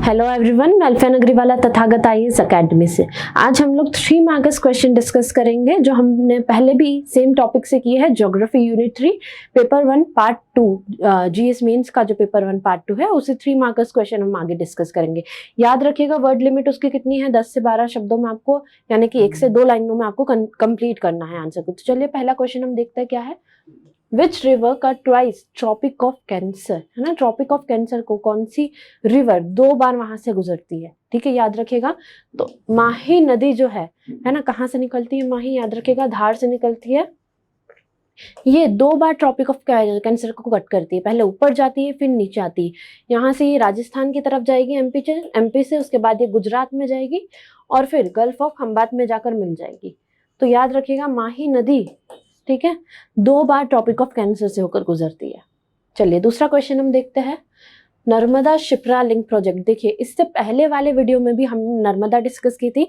Hello everyone, welfare Agriwala Tathagat IAS academy से आज हम लोग 3 मार्क्स क्वेश्चन डिस्कस करेंगे जो हमने पहले भी सेम टॉपिक से किए हैं। Geography unit 3 paper 1 part 2 GS mains का जो पेपर 1 पार्ट 2 है उसे 3 मार्क्स क्वेश्चन हम आगे डिस्कस करेंगे। याद रखिएगा वर्ड लिमिट उसकी कितनी है, 10 से 12 शब्दों में आपको, यानी कि 1 से 2 लाइनों में आपको कंप्लीट करना है आंसर को। तो चलिए पहला क्वेश्चन हम देखते हैं क्या है। विच रिवर का ट्वाइस ट्रॉपिक ऑफ कैंसर, है ना। ट्रॉपिक ऑफ कैंसर को कौन सी रिवर 2 बार वहां से गुजरती है, ठीक है, याद रखिएगा। तो माही नदी जो है ना, कहाँ से निकलती है माही, याद रखिएगा धार से निकलती है। ये 2 बार ट्रॉपिक ऑफ कैंसर को कट करती है, पहले ऊपर जाती है फिर नीचे आती है। यहाँ से ये राजस्थान की तरफ जाएगी एमपी से, उसके बाद ये गुजरात में जाएगी और फिर गल्फ ऑफ खंबात में जाकर मिल जाएगी। तो याद रखिएगा माही नदी, ठीक है, 2 बार ट्रॉपिक ऑफ कैंसर से होकर गुजरती है। चलिए दूसरा क्वेश्चन हम देखते हैं। नर्मदा शिप्रा लिंक प्रोजेक्ट, देखिए इससे पहले वाले वीडियो में भी हमने नर्मदा डिस्कस की थी,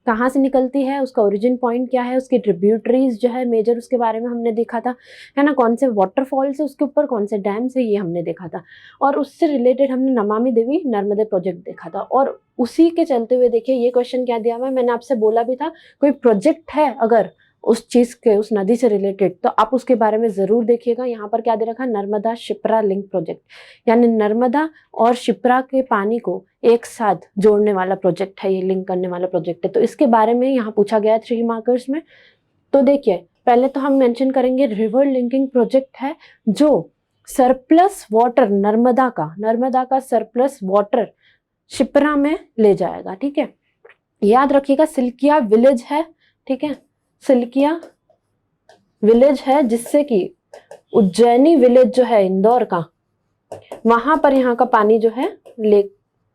कहाँ से निकलती है, उसका ओरिजिन पॉइंट क्या है, उसकी ट्रिब्यूटरीज जो है मेजर उसके बारे में हमने देखा था, है ना। कौन से वाटरफॉल से उसके ऊपर, कौन से डैम से, ये हमने देखा था। और उससे रिलेटेड हमने नमामि देवी नर्मदे प्रोजेक्ट देखा था। और उसी के चलते हुए देखिए ये क्वेश्चन क्या दिया हुआ है, मैंने आपसे बोला भी था कोई प्रोजेक्ट है अगर उस चीज के, उस नदी से रिलेटेड, तो आप उसके बारे में जरूर देखिएगा। यहाँ पर क्या दे रखा है, नर्मदा शिप्रा लिंक प्रोजेक्ट, यानी नर्मदा और शिप्रा के पानी को एक साथ जोड़ने वाला प्रोजेक्ट है, ये लिंक करने वाला प्रोजेक्ट है। तो इसके बारे में यहाँ पूछा गया है 3 मार्कर्स में। तो देखिए पहले तो हम मेंशन करेंगे रिवर लिंकिंग प्रोजेक्ट है जो सरप्लस वाटर नर्मदा का सरप्लस वाटर शिप्रा में ले जाएगा, ठीक है। याद रखिएगा सिल्किया विलेज है, ठीक है, सिल्किया विलेज है जिससे कि उज्जैनी विलेज जो है इंदौर का, वहां पर यहाँ का पानी जो है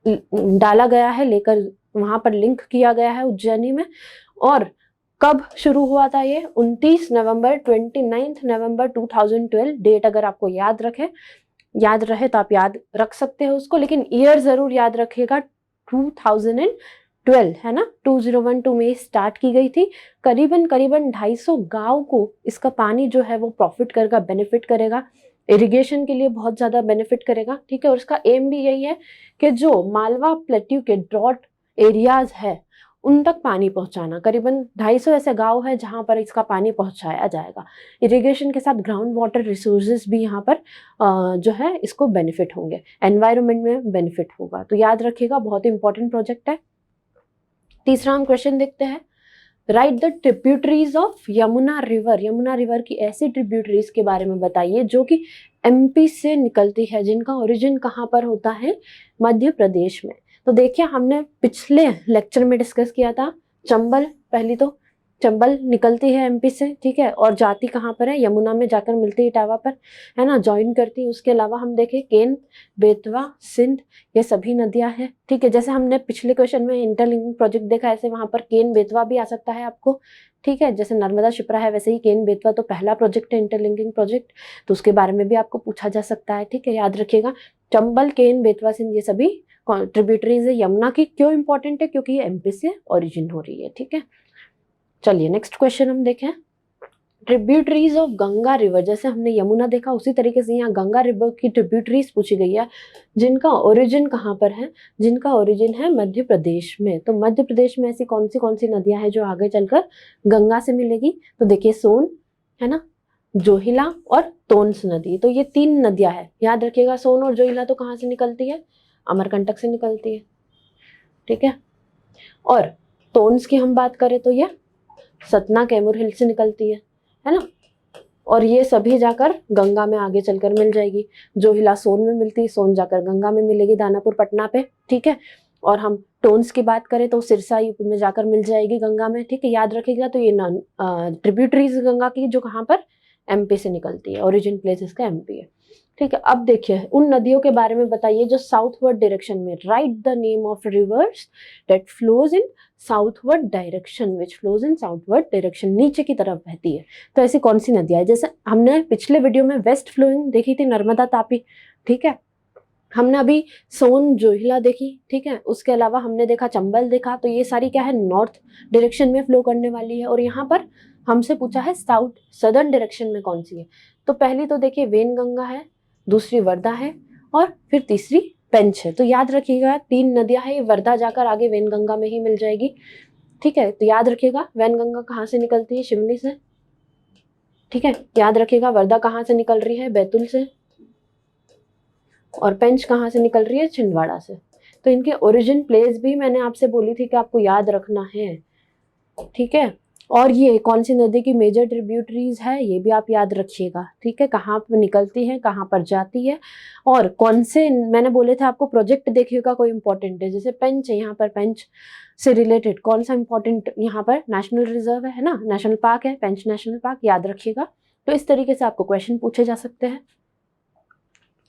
डाला गया है, लेकर वहां पर लिंक किया गया है उज्जैनी में। और कब शुरू हुआ था ये, 29 नवंबर 2012 डेट अगर आपको याद रहे तो आप याद रख सकते हो उसको, लेकिन ईयर जरूर याद रखिएगा 2012, है ना। 2012 में स्टार्ट की गई थी। करीबन 250 गांव को इसका पानी जो है वो प्रॉफिट करेगा, बेनिफिट करेगा, इरिगेशन के लिए बहुत ज्यादा बेनिफिट करेगा, ठीक है। और इसका एम भी यही है कि जो मालवा प्लेट्यू के ड्रॉट एरियाज है उन तक पानी पहुंचाना। करीबन 250 ऐसे गांव है जहां पर इसका पानी पहुंचाया जाएगा। इरिगेशन के साथ ग्राउंड वाटर रिसोर्सेज भी यहाँ पर जो है इसको बेनिफिट होंगे, एनवायरमेंट में बेनिफिट होगा। तो याद रखिएगा बहुत इंपॉर्टेंट प्रोजेक्ट है। तीसरा हम क्वेश्चन देखते हैं। Right the tributaries of Yamuna river की ऐसी ट्रिब्यूटरीज के बारे में बताइए जो कि एमपी से निकलती है, जिनका ओरिजिन कहाँ पर होता है, मध्य प्रदेश में। तो देखिए हमने पिछले लेक्चर में डिस्कस किया था चंबल, पहली तो चंबल निकलती है एमपी से, ठीक है, और जाती कहाँ पर है, यमुना में जाकर मिलती है इटावा पर, है ना, ज्वाइन करती है। उसके अलावा हम देखें केन, बेतवा, सिंध, ये सभी नदियां हैं, ठीक है। जैसे हमने पिछले क्वेश्चन में इंटरलिंकिंग प्रोजेक्ट देखा, ऐसे वहां पर केन बेतवा भी आ सकता है आपको, ठीक है। जैसे नर्मदा शिप्रा है वैसे ही केन बेतवा तो पहला प्रोजेक्ट है इंटरलिंकिंग प्रोजेक्ट, तो उसके बारे में भी आपको पूछा जा सकता है, ठीक है। याद रखिएगा चंबल, केन, बेतवा, सिंध ये सभी ट्रिब्यूटरीज है यमुना की। क्यों इंपॉर्टेंट है, क्योंकि ये एमपी से ओरिजिन हो रही है, ठीक है। चलिए नेक्स्ट क्वेश्चन हम देखें। ट्रिब्यूटरीज ऑफ गंगा रिवर, जैसे हमने यमुना देखा उसी तरीके से यहाँ गंगा रिवर की ट्रिब्यूटरीज पूछी गई है जिनका ओरिजिन कहाँ पर है, जिनका ओरिजिन है मध्य प्रदेश में। तो मध्य प्रदेश में ऐसी कौन सी नदियां हैं जो आगे चलकर गंगा से मिलेगी, तो देखिए सोन, है ना, जोहिला और तोन्स नदी। तो ये 3 नदियां हैं, याद रखिएगा। सोन और जोहिला तो कहाँ से निकलती है, अमरकंटक से निकलती है, ठीक है। और तोन्स की हम बात करें तो ये सतना कैमूर हिल से निकलती है ना। और ये सभी जाकर गंगा में आगे चलकर मिल जाएगी। जोहिला सोन में मिलती है, सोन जाकर गंगा में मिलेगी दानापुर पटना पे, ठीक है। और हम टोन्स की बात करें तो सिरसा यूपी में जाकर मिल जाएगी गंगा में, ठीक है, याद रखिएगा। तो ये ट्रिब्यूटरीज गंगा की जो कहाँ पर, एमपी से निकलती है, ओरिजिन प्लेस इसका एमपी है, ठीक है। अब देखिए उन नदियों के बारे में बताइए जो साउथवर्ड डायरेक्शन में, right the name of reverse that flows in southward direction, which flows in southward direction, नीचे की तरफ बहती है। तो ऐसी कौन सी नदियां है, जैसे हमने पिछले वीडियो में वेस्ट फ्लोइंग देखी थी, नर्मदा, तापी, ठीक है। हमने अभी सोन, जोहिला देखी, ठीक है। उसके अलावा हमने देखा चंबल देखा, तो ये सारी क्या है, नॉर्थ डायरेक्शन में फ्लो करने वाली है। और यहाँ पर हमसे पूछा है साउथ सदर्न डायरेक्शन में कौन सी है। तो पहली तो देखिए वेन गंगा है, दूसरी वर्धा है और फिर तीसरी पेंच है। तो याद रखिएगा 3 नदियां हैं, वर्धा जाकर आगे वैनगंगा में ही मिल जाएगी। ठीक है, तो याद रखिएगा वैनगंगा कहाँ से निकलती है? शिवनी से। ठीक है, याद रखिएगा वर्धा कहाँ से निकल रही है? बैतूल से। और पेंच कहाँ से निकल रही है? छिंदवाड़ा से। तो इनके ओरिजिन प्लेस भी मैंने आपसे बोली थी कि आपको याद रखना है। ठीक है, और ये कौन सी नदी की मेजर ट्रिब्यूटरीज है ये भी आप याद रखिएगा। ठीक है, कहाँ पर निकलती है, कहाँ पर जाती है, और कौन से, मैंने बोले थे आपको प्रोजेक्ट देखिएगा कोई इंपॉर्टेंट है, जैसे पेंच है, यहाँ पर पेंच से रिलेटेड कौन सा इंपॉर्टेंट, यहाँ पर नेशनल रिजर्व है ना, नेशनल पार्क है, पेंच नेशनल पार्क, याद रखिएगा। तो इस तरीके से आपको क्वेश्चन पूछे जा सकते हैं।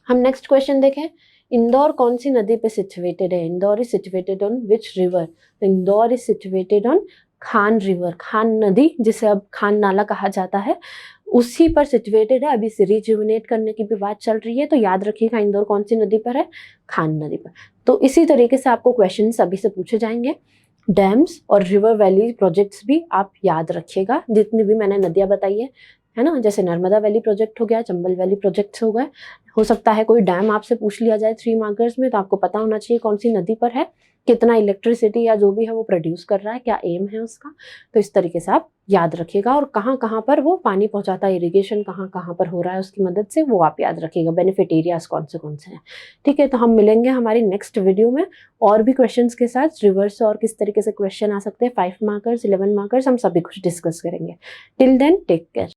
हम नेक्स्ट क्वेश्चन देखें, इंदौर कौन सी नदी पे सिचुएटेड है? Indore is situated on which river? Indore is situated on Khan river, Khan नदी जिसे अब खान नाला कहा जाता है, उसी पर सिचुएटेड है। अभी से रिजुविनेट करने की भी बात चल रही है, तो याद रखिएगा इंदौर कौन सी नदी पर है? खान नदी पर। तो इसी तरीके से आपको क्वेश्चन अभी से पूछे जाएंगे। डैम्स और रिवर वैली प्रोजेक्ट्स भी आप याद रखिएगा, जितनी भी मैंने नदियां बताई है ना, जैसे नर्मदा वैली प्रोजेक्ट हो गया, चंबल वैली प्रोजेक्ट्स हो गए। हो सकता है कोई डैम आपसे पूछ लिया जाए 3 मार्कर्स में, तो आपको पता होना चाहिए कौन सी नदी पर है, कितना इलेक्ट्रिसिटी या जो भी है वो प्रोड्यूस कर रहा है, क्या एम है उसका। तो इस तरीके से आप याद रखिएगा, और कहाँ कहाँ पर वो पानी पहुंचाता है, इरिगेशन कहाँ कहाँ पर हो रहा है उसकी मदद से, वो आप याद रखिएगा। बेनिफिट एरियाज कौन से हैं। ठीक है, तो हम मिलेंगे हमारी नेक्स्ट वीडियो में और भी क्वेश्चंस के साथ। रिवर्स और किस तरीके से क्वेश्चन आ सकते हैं, 5 मार्कर्स, 11 मार्कर्स, हम सभी कुछ डिस्कस करेंगे। Till then take care.